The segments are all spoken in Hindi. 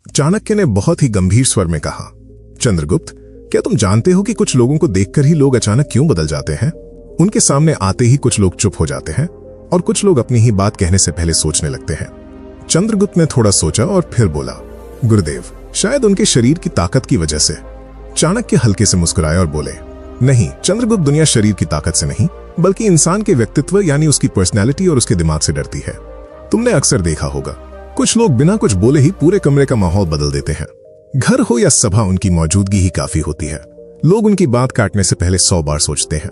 चाणक्य ने बहुत ही गंभीर स्वर में कहा, चंद्रगुप्त, क्या तुम जानते हो कि कुछ लोगों को देखकर ही लोग अचानक क्यों बदल जाते हैं? उनके सामने आते ही कुछ लोग चुप हो जाते हैं और कुछ लोग अपनी ही बात कहने से पहले सोचने लगते हैं। चंद्रगुप्त ने थोड़ा सोचा और फिर बोला, गुरुदेव, शायद उनके शरीर की ताकत की वजह से। चाणक्य हल्के से मुस्कुराए और बोले, नहीं चंद्रगुप्त, दुनिया शरीर की ताकत से नहीं बल्कि इंसान के व्यक्तित्व यानी उसकी पर्सनैलिटी और उसके दिमाग से डरती है। तुमने अक्सर देखा होगा, कुछ लोग बिना कुछ बोले ही पूरे कमरे का माहौल बदल देते हैं। घर हो या सभा, उनकी मौजूदगी ही काफी होती है। लोग उनकी बात काटने से पहले 100 बार सोचते हैं।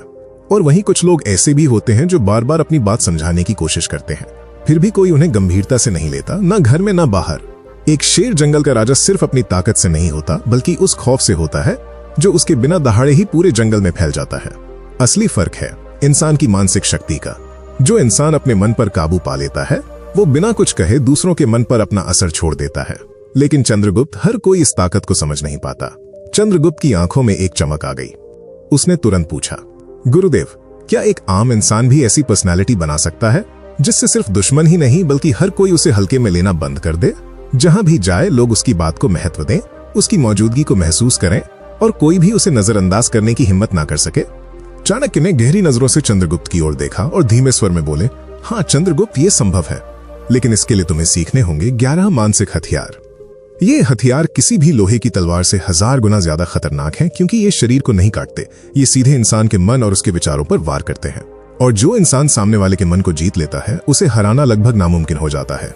और वहीं कुछ लोग ऐसे भी होते हैं जो बार बार अपनी बात समझाने की कोशिश करते हैं, फिर भी कोई उन्हें गंभीरता से नहीं लेता, ना घर में ना बाहर। एक शेर जंगल का राजा सिर्फ अपनी ताकत से नहीं होता बल्कि उस खौफ से होता है जो उसके बिना दहाड़े ही पूरे जंगल में फैल जाता है। असली फर्क है इंसान की मानसिक शक्ति का। जो इंसान अपने मन पर काबू पा लेता है वो बिना कुछ कहे दूसरों के मन पर अपना असर छोड़ देता है। लेकिन चंद्रगुप्त, हर कोई इस ताकत को समझ नहीं पाता। चंद्रगुप्त की आंखों में एक चमक आ गई। उसने तुरंत पूछा, गुरुदेव, क्या एक आम इंसान भी ऐसी पर्सनैलिटी बना सकता है जिससे सिर्फ दुश्मन ही नहीं बल्कि हर कोई उसे हल्के में लेना बंद कर दे? जहां भी जाए लोग उसकी बात को महत्व दें, उसकी मौजूदगी को महसूस करें और कोई भी उसे नजरअंदाज करने की हिम्मत ना कर सके। चाणक्य ने गहरी नजरों से चंद्रगुप्त की ओर देखा और धीमे स्वर में बोले, हाँ चंद्रगुप्त, ये संभव है, लेकिन इसके लिए तुम्हें सीखने होंगे 11 मानसिक हथियार। ये हथियार किसी भी लोहे की तलवार से 1000 गुना ज्यादा खतरनाक हैं, क्योंकि ये शरीर को नहीं काटते, ये सीधे इंसान के मन और उसके विचारों पर वार करते हैं। और जो इंसान सामने वाले के मन को जीत लेता है उसे हराना लगभग नामुमकिन हो जाता है।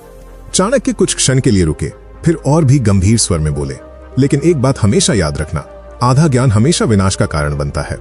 चाणक्य कुछ क्षण के लिए रुके, फिर और भी गंभीर स्वर में बोले, लेकिन एक बात हमेशा याद रखना, आधा ज्ञान हमेशा विनाश का कारण बनता है।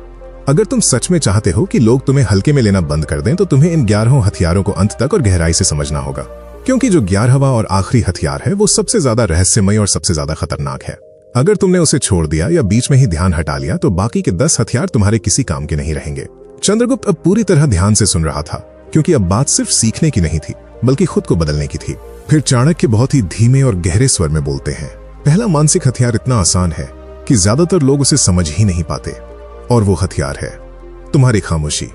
अगर तुम सच में चाहते हो कि लोग तुम्हें हल्के में लेना बंद कर दें तो तुम्हें इन 11 हथियारों को अंत तक और गहराई से समझना होगा, क्योंकि जो 11वां और आखिरी हथियार है वो सबसे ज्यादा रहस्यमय और सबसे ज्यादा खतरनाक है। अगर तुमने उसे छोड़ दिया या बीच में ही ध्यान हटा लिया तो बाकी के 10 हथियार तुम्हारे किसी काम के नहीं रहेंगे। चंद्रगुप्त अब पूरी तरह ध्यान से सुन रहा था, क्योंकि अब बात सिर्फ सीखने की नहीं थी बल्कि खुद को बदलने की थी। फिर चाणक्य बहुत ही धीमे और गहरे स्वर में बोलते हैं, पहला मानसिक हथियार इतना आसान है कि ज्यादातर लोग उसे समझ ही नहीं पाते, और वो हथियार है तुम्हारी खामोशी।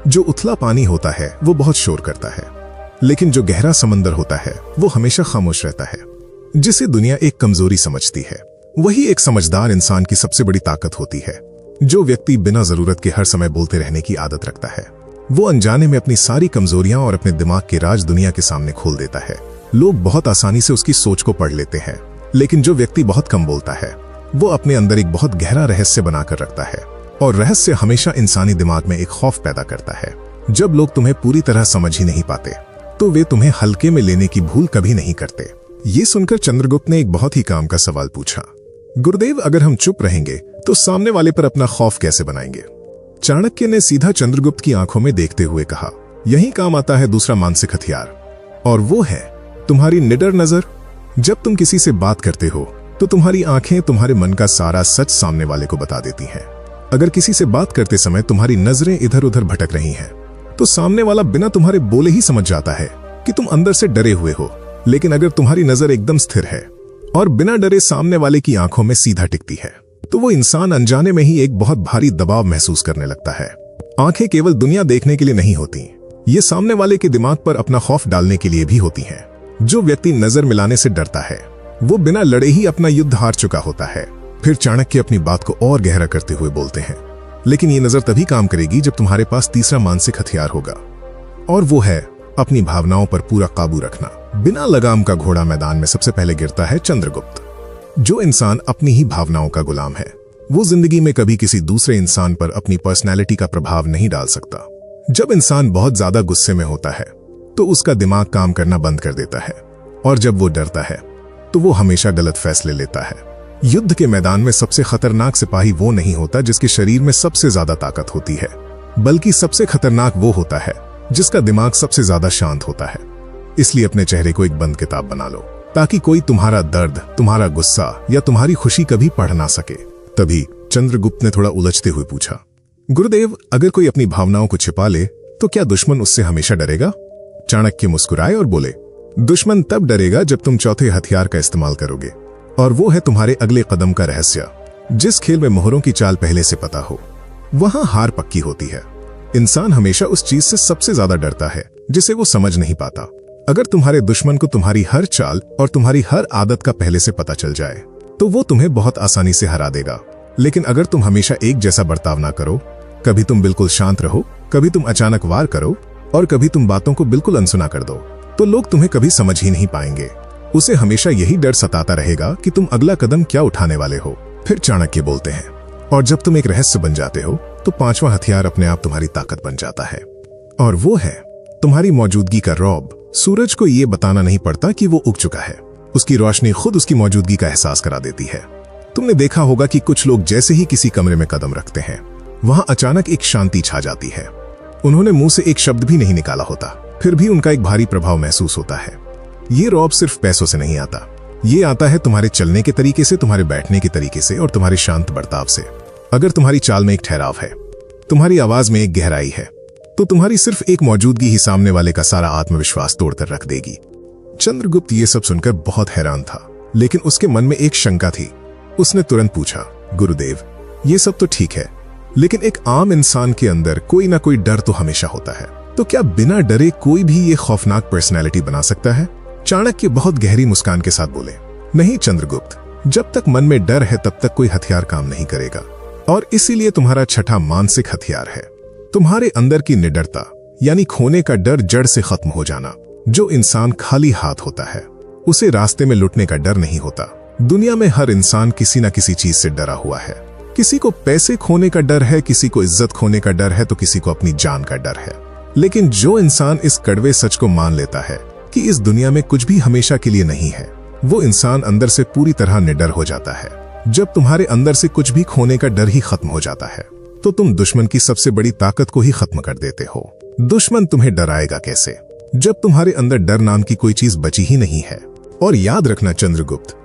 जो उथला पानी होता है वो बहुत शोर करता है, लेकिन जो गहरा समंदर होता है वो हमेशा खामोश रहता है। जिसे दुनिया एक कमजोरी समझती है वही एक समझदार इंसान की सबसे बड़ी ताकत होती है। जो व्यक्ति बिना जरूरत के हर समय बोलते रहने की आदत रखता है वो अनजाने में अपनी सारी कमजोरियां और अपने दिमाग के राज दुनिया के सामने खोल देता है। लोग बहुत आसानी से उसकी सोच को पढ़ लेते हैं, लेकिन जो व्यक्ति बहुत कम बोलता है वो अपने अंदर एक बहुत गहरा रहस्य बनाकर रखता है, और रहस्य हमेशा इंसानी दिमाग में एक खौफ पैदा करता है। जब लोग तुम्हें पूरी तरह समझ ही नहीं पाते तो वे तुम्हें हल्के में लेने की भूल कभी नहीं करते। ये सुनकर चंद्रगुप्त ने एक बहुत ही काम का सवाल पूछा, गुरुदेव, अगर हम चुप रहेंगे तो सामने वाले पर अपना खौफ कैसे बनाएंगे? चाणक्य ने सीधा चंद्रगुप्त की आंखों में देखते हुए कहा, यही काम आता है दूसरा मानसिक हथियार, और वो है तुम्हारी निडर नजर। जब तुम किसी से बात करते हो तो तुम्हारी आंखें तुम्हारे मन का सारा सच सामने वाले को बता देती हैं। अगर किसी से बात करते समय तुम्हारी नजरें इधर उधर भटक रही हैं तो सामने वाला बिना तुम्हारे बोले ही समझ जाता है कि तुम अंदर से डरे हुए हो। लेकिन अगर तुम्हारी नजर एकदम स्थिर है और बिना डरे सामने वाले की आंखों में सीधा टिकती है तो वो इंसान अनजाने में ही एक बहुत भारी दबाव महसूस करने लगता है। आंखें केवल दुनिया देखने के लिए नहीं होती, ये सामने वाले के दिमाग पर अपना खौफ डालने के लिए भी होती हैं। जो व्यक्ति नजर मिलाने से डरता है वो बिना लड़े ही अपना युद्ध हार चुका होता है। फिर चाणक्य अपनी बात को और गहरा करते हुए बोलते हैं, लेकिन ये नजर तभी काम करेगी जब तुम्हारे पास तीसरा मानसिक हथियार होगा, और वो है अपनी भावनाओं पर पूरा काबू रखना। बिना लगाम का घोड़ा मैदान में सबसे पहले गिरता है चंद्रगुप्त। जो इंसान अपनी ही भावनाओं का गुलाम है वो जिंदगी में कभी किसी दूसरे इंसान पर अपनी पर्सनैलिटी का प्रभाव नहीं डाल सकता। जब इंसान बहुत ज्यादा गुस्से में होता है तो उसका दिमाग काम करना बंद कर देता है, और जब वो डरता है तो वो हमेशा गलत फैसले लेता है। युद्ध के मैदान में सबसे खतरनाक सिपाही वो नहीं होता जिसके शरीर में सबसे ज्यादा ताकत होती है, बल्कि सबसे खतरनाक वो होता है जिसका दिमाग सबसे ज्यादा शांत होता है। इसलिए अपने चेहरे को एक बंद किताब बना लो, ताकि कोई तुम्हारा दर्द, तुम्हारा गुस्सा या तुम्हारी खुशी कभी पढ़ ना सके। तभी चंद्रगुप्त ने थोड़ा उलझते हुए पूछा, गुरुदेव, अगर कोई अपनी भावनाओं को छिपा ले तो क्या दुश्मन उससे हमेशा डरेगा? चाणक्य मुस्कुराए और बोले, दुश्मन तब डरेगा जब तुम चौथे हथियार का इस्तेमाल करोगे, और वो है तुम्हारे अगले कदम का रहस्य। जिस खेल में मोहरों की चाल पहले से पता हो वहां हार पक्की होती है। इंसान हमेशा उस चीज से सबसे ज्यादा डरता है जिसे वो समझ नहीं पाता। अगर तुम्हारे दुश्मन को तुम्हारी हर चाल और तुम्हारी हर आदत का पहले से पता चल जाए तो वो तुम्हें बहुत आसानी से हरा देगा। लेकिन अगर तुम हमेशा एक जैसा बर्ताव ना करो, कभी तुम बिल्कुल शांत रहो, कभी तुम अचानक वार करो और कभी तुम बातों को बिल्कुल अनसुना कर दो, तो लोग तुम्हें कभी समझ ही नहीं पाएंगे। उसे हमेशा यही डर सताता रहेगा कि तुम अगला कदम क्या उठाने वाले हो। फिर चाणक्य बोलते हैं, और जब तुम एक रहस्य बन जाते हो तो पांचवा हथियार अपने आप तुम्हारी ताकत बन जाता है, और वो है तुम्हारी मौजूदगी का रौब। सूरज को ये बताना नहीं पड़ता कि वो उग चुका है, उसकी रोशनी खुद उसकी मौजूदगी का एहसास करा देती है। तुमने देखा होगा कि कुछ लोग जैसे ही किसी कमरे में कदम रखते हैं, वहां अचानक एक शांति छा जाती है। उन्होंने मुंह से एक शब्द भी नहीं निकाला होता, फिर भी उनका एक भारी प्रभाव महसूस होता है। ये रौब सिर्फ पैसों से नहीं आता, ये आता है तुम्हारे चलने के तरीके से, तुम्हारे बैठने के तरीके से और तुम्हारे शांत बर्ताव से। अगर तुम्हारी चाल में एक ठहराव है, तुम्हारी आवाज में एक गहराई है, तो तुम्हारी सिर्फ एक मौजूदगी ही सामने वाले का सारा आत्मविश्वास तोड़कर रख देगी। चंद्रगुप्त ये सब सुनकर बहुत हैरान था, लेकिन उसके मन में एक शंका थी। उसने तुरंत पूछा, गुरुदेव, ये सब तो ठीक है, लेकिन एक आम इंसान के अंदर कोई ना कोई डर तो हमेशा होता है, तो क्या बिना डरे कोई भी ये खौफनाक पर्सनैलिटी बना सकता है? चाणक्य बहुत गहरी मुस्कान के साथ बोले, नहीं चंद्रगुप्त, जब तक मन में डर है तब तक कोई हथियार काम नहीं करेगा, और इसीलिए तुम्हारा छठा मानसिक हथियार है तुम्हारे अंदर की निडरता, यानी खोने का डर, जड़ से खत्म हो जाना। जो इंसान खाली हाथ होता है उसे रास्ते में लुटने का डर नहीं होता। दुनिया में हर इंसान किसी न किसी चीज से डरा हुआ है। किसी को पैसे खोने का डर है, किसी को इज्जत खोने का डर है, तो किसी को अपनी जान का डर है। लेकिन जो इंसान इस कड़वे सच को मान लेता है कि इस दुनिया में कुछ भी हमेशा के लिए नहीं है, वो इंसान अंदर से पूरी तरह निडर हो जाता है। जब तुम्हारे अंदर से कुछ भी खोने का डर ही खत्म हो जाता है तो तुम दुश्मन की सबसे बड़ी ताकत को ही खत्म कर देते हो। दुश्मन तुम्हें डराएगा कैसे जब तुम्हारे अंदर डर नाम की कोई चीज बची ही नहीं है। और याद रखना चंद्रगुप्त,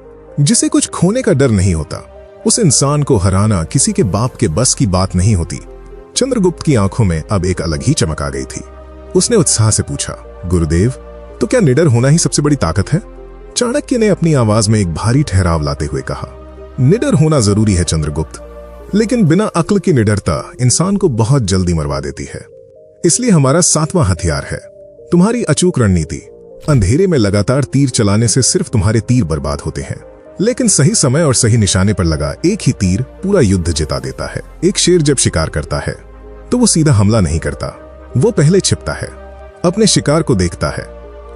जिसे कुछ खोने का डर नहीं होता, उस इंसान को हराना किसी के बाप के बस की बात नहीं होती। चंद्रगुप्त की आंखों में अब एक अलग ही चमक आ गई थी। उसने उत्साह से पूछा, गुरुदेव, तो क्या निडर होना ही सबसे बड़ी ताकत है? चाणक्य ने अपनी आवाज में एक भारी ठहराव लाते हुए कहा, निडर होना जरूरी है चंद्रगुप्त, लेकिन बिना अक्ल की निडरता इंसान को बहुत जल्दी मरवा देती है। इसलिए हमारा सातवां हथियार है तुम्हारी अचूक रणनीति। अंधेरे में लगातार तीर चलाने से सिर्फ तुम्हारे तीर बर्बाद होते हैं, लेकिन सही समय और सही निशाने पर लगा एक ही तीर पूरा युद्ध जिता देता है। एक शेर जब शिकार करता है तो वो सीधा हमला नहीं करता, वो पहले छिपता है, अपने शिकार को देखता है,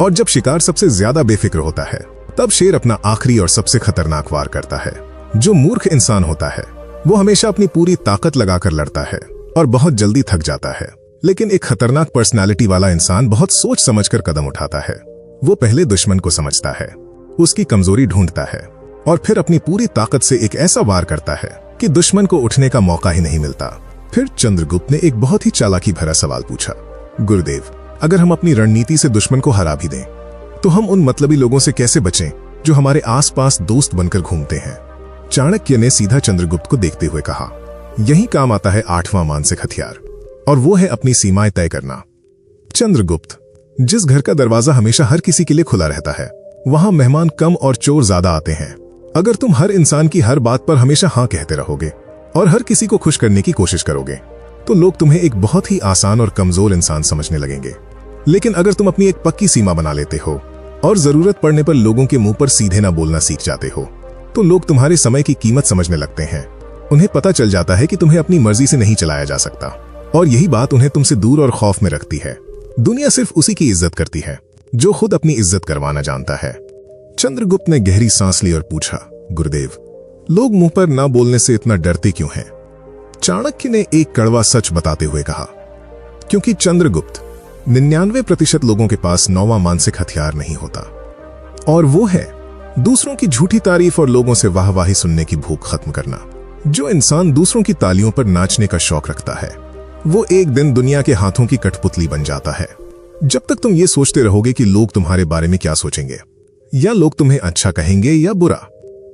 और जब शिकार सबसे ज्यादा बेफिक्र होता है तब शेर अपना आखिरी और सबसे खतरनाक वार करता है। जो मूर्ख इंसान होता है वो हमेशा अपनी पूरी ताकत लगाकर लड़ता है और बहुत जल्दी थक जाता है, लेकिन एक खतरनाक पर्सनालिटी वाला इंसान बहुत सोच समझकर कदम उठाता है। वो पहले दुश्मन को समझता है, उसकी कमजोरी ढूंढता है और फिर अपनी पूरी ताकत से एक ऐसा वार करता है कि दुश्मन को उठने का मौका ही नहीं मिलता। फिर चंद्रगुप्त ने एक बहुत ही चालाकी भरा सवाल पूछा, गुरुदेव, अगर हम अपनी रणनीति से दुश्मन को हरा भी दें तो हम उन मतलबी लोगों से कैसे बचें जो हमारे आसपास दोस्त बनकर घूमते हैं? चाणक्य ने सीधा चंद्रगुप्त को देखते हुए कहा, यही काम आता है आठवां मानसिक हथियार, और वो है अपनी सीमाएं तय करना। चंद्रगुप्त, जिस घर का दरवाजा हमेशा हर किसी के लिए खुला रहता है, वहां मेहमान कम और चोर ज्यादा आते हैं। अगर तुम हर इंसान की हर बात पर हमेशा हाँ कहते रहोगे और हर किसी को खुश करने की कोशिश करोगे, तो लोग तुम्हें एक बहुत ही आसान और कमजोर इंसान समझने लगेंगे। लेकिन अगर तुम अपनी एक पक्की सीमा बना लेते हो और जरूरत पड़ने पर लोगों के मुंह पर सीधे ना बोलना सीख जाते हो, तो लोग तुम्हारे समय की कीमत समझने लगते हैं। उन्हें पता चल जाता है कि तुम्हें अपनी मर्जी से नहीं चलाया जा सकता, और यही बात उन्हें तुमसे दूर और खौफ में रखती है। दुनिया सिर्फ उसी की इज्जत करती है जो खुद अपनी इज्जत करवाना जानता है। चंद्रगुप्त ने गहरी सांस ली और पूछा, गुरुदेव, लोग मुंह पर ना बोलने से इतना डरते क्यों हैं? चाणक्य ने एक कड़वा सच बताते हुए कहा, क्योंकि चंद्रगुप्त, 99% लोगों के पास 9वां मानसिक हथियार नहीं होता, और वो है दूसरों की झूठी तारीफ और लोगों से वाहवाही सुनने की भूख खत्म करना। जो इंसान दूसरों की तालियों पर नाचने का शौक रखता है, वो एक दिन दुनिया के हाथों की कठपुतली बन जाता है। जब तक तुम ये सोचते रहोगे कि लोग तुम्हारे बारे में क्या सोचेंगे, या लोग तुम्हें अच्छा कहेंगे या बुरा,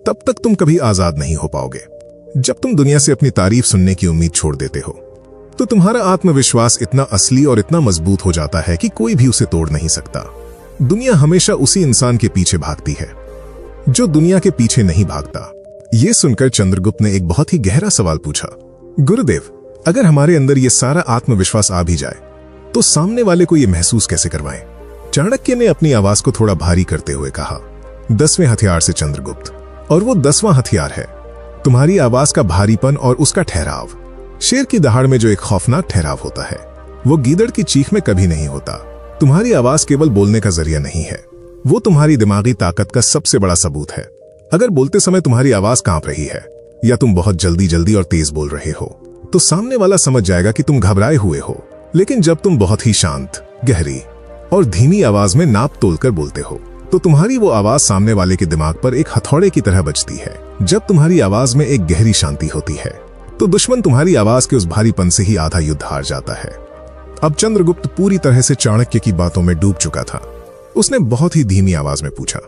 तब तक तुम कभी आजाद नहीं हो पाओगे। जब तुम दुनिया से अपनी तारीफ सुनने की उम्मीद छोड़ देते हो, तो तुम्हारा आत्मविश्वास इतना असली और इतना मजबूत हो जाता है कि कोई भी उसे तोड़ नहीं सकता। दुनिया हमेशा उसी इंसान के पीछे भागती है जो दुनिया के पीछे नहीं भागता। यह सुनकर चंद्रगुप्त ने एक बहुत ही गहरा सवाल पूछा, गुरुदेव, अगर हमारे अंदर ये सारा आत्मविश्वास आ भी जाए तो सामने वाले को ये महसूस कैसे करवाएं? चाणक्य ने अपनी आवाज को थोड़ा भारी करते हुए कहा, 10वें हथियार से चंद्रगुप्त, और वो 10वां हथियार है तुम्हारी आवाज का भारीपन और उसका ठहराव। शेर की दहाड़ में जो एक खौफनाक ठहराव होता है वो गीदड़ की चीख में कभी नहीं होता। तुम्हारी आवाज केवल बोलने का जरिया नहीं है, वो तुम्हारी दिमागी ताकत का सबसे बड़ा सबूत है। अगर बोलते समय तुम्हारी आवाज कांप रही है या तुम बहुत जल्दी जल्दी और तेज बोल रहे हो तो सामने वाला समझ जाएगा कि तुम घबराए हुए हो। लेकिन जब तुम बहुत ही शांत, गहरी और धीमी आवाज में नाप तोलकर बोलते हो तो तुम्हारी वो आवाज सामने वाले के दिमाग पर एक हथौड़े की तरह बजती है। जब तुम्हारी आवाज में एक गहरी शांति होती है तो दुश्मन तुम्हारी आवाज के उस भारीपन से ही आधा युद्ध हार जाता है। अब चंद्रगुप्त पूरी तरह से चाणक्य की बातों में डूब चुका था। उसने बहुत ही धीमी आवाज में पूछा,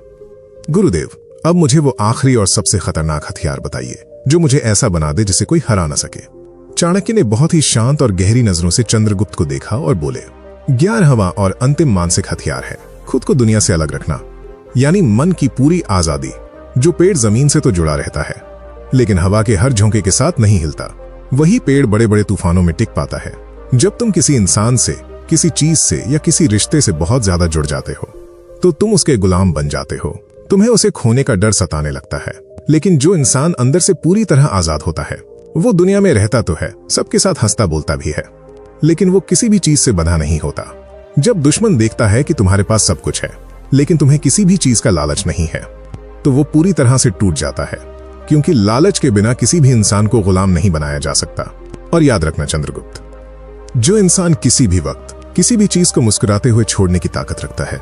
गुरुदेव, अब मुझे वो आखिरी और सबसे खतरनाक हथियार बताइए जो मुझे ऐसा बना दे जिसे कोई हरा न सके। चाणक्य ने बहुत ही शांत और गहरी नजरों से चंद्रगुप्त को देखा और बोले, 11वां और अंतिम मानसिक हथियार है खुद को दुनिया से अलग रखना, यानी मन की पूरी आजादी। जो पेड़ जमीन से तो जुड़ा रहता है लेकिन हवा के हर झोंके के साथ नहीं हिलता, वही पेड़ बड़े बड़े तूफानों में टिक पाता है। जब तुम किसी इंसान से, किसी चीज से या किसी रिश्ते से बहुत ज्यादा जुड़ जाते हो तो तुम उसके गुलाम बन जाते हो। तुम्हें उसे खोने का डर सताने लगता है। लेकिन जो इंसान अंदर से पूरी तरह आजाद होता है वो दुनिया में रहता तो है, सबके साथ हंसता बोलता भी है, लेकिन वो किसी भी चीज से बंधा नहीं होता। जब दुश्मन देखता है कि तुम्हारे पास सब कुछ है लेकिन तुम्हें किसी भी चीज का लालच नहीं है तो वो पूरी तरह से टूट जाता है, क्योंकि लालच के बिना किसी भी इंसान को गुलाम नहीं बनाया जा सकता। और याद रखना चंद्रगुप्त, जो इंसान किसी भी वक्त किसी भी चीज को मुस्कुराते हुए छोड़ने की ताकत रखता है,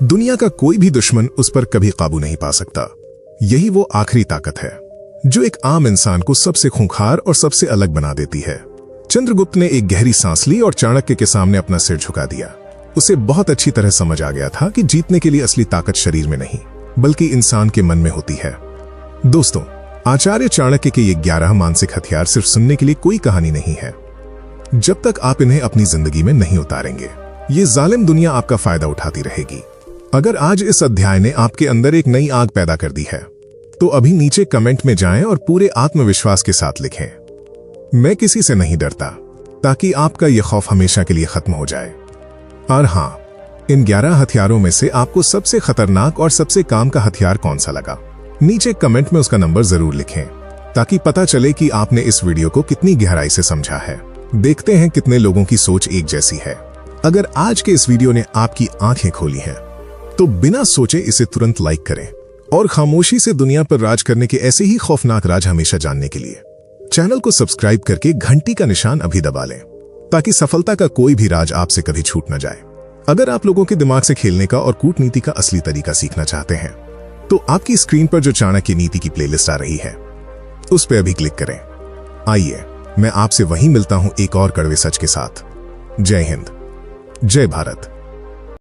दुनिया का कोई भी दुश्मन उस पर कभी काबू नहीं पा सकता। यही वो आखिरी ताकत है जो एक आम इंसान को सबसे खूंखार और सबसे अलग बना देती है। चंद्रगुप्त ने एक गहरी सांस ली और चाणक्य के सामने अपना सिर झुका दिया। उसे बहुत अच्छी तरह समझ आ गया था कि जीतने के लिए असली ताकत शरीर में नहीं बल्कि इंसान के मन में होती है। दोस्तों, आचार्य चाणक्य के ये 11 मानसिक हथियार सिर्फ सुनने के लिए कोई कहानी नहीं है। जब तक आप इन्हें अपनी जिंदगी में नहीं उतारेंगे ये जालिम दुनिया आपका फायदा उठाती रहेगी। अगर आज इस अध्याय ने आपके अंदर एक नई आग पैदा कर दी है तो अभी नीचे कमेंट में जाएं और पूरे आत्मविश्वास के साथ लिखें, मैं किसी से नहीं डरता, ताकि आपका यह खौफ हमेशा के लिए खत्म हो जाए। और हाँ, इन 11 हथियारों में से आपको सबसे खतरनाक और सबसे काम का हथियार कौन सा लगा? नीचे कमेंट में उसका नंबर जरूर लिखें ताकि पता चले कि आपने इस वीडियो को कितनी गहराई से समझा है। देखते हैं कितने लोगों की सोच एक जैसी है। अगर आज के इस वीडियो ने आपकी आंखें खोली हैं तो बिना सोचे इसे तुरंत लाइक करें और खामोशी से दुनिया पर राज करने के ऐसे ही खौफनाक राज हमेशा जानने के लिए चैनल को सब्सक्राइब करके घंटी का निशान अभी दबा लें ताकि सफलता का कोई भी राज आपसे कभी छूट न जाए। अगर आप लोगों के दिमाग से खेलने का और कूटनीति का असली तरीका सीखना चाहते हैं तो आपकी स्क्रीन पर जो चाणक्य नीति की प्लेलिस्ट आ रही है उस पर अभी क्लिक करें। आइए, मैं आपसे वहीं मिलता हूं एक और कड़वे सच के साथ। जय हिंद, जय भारत।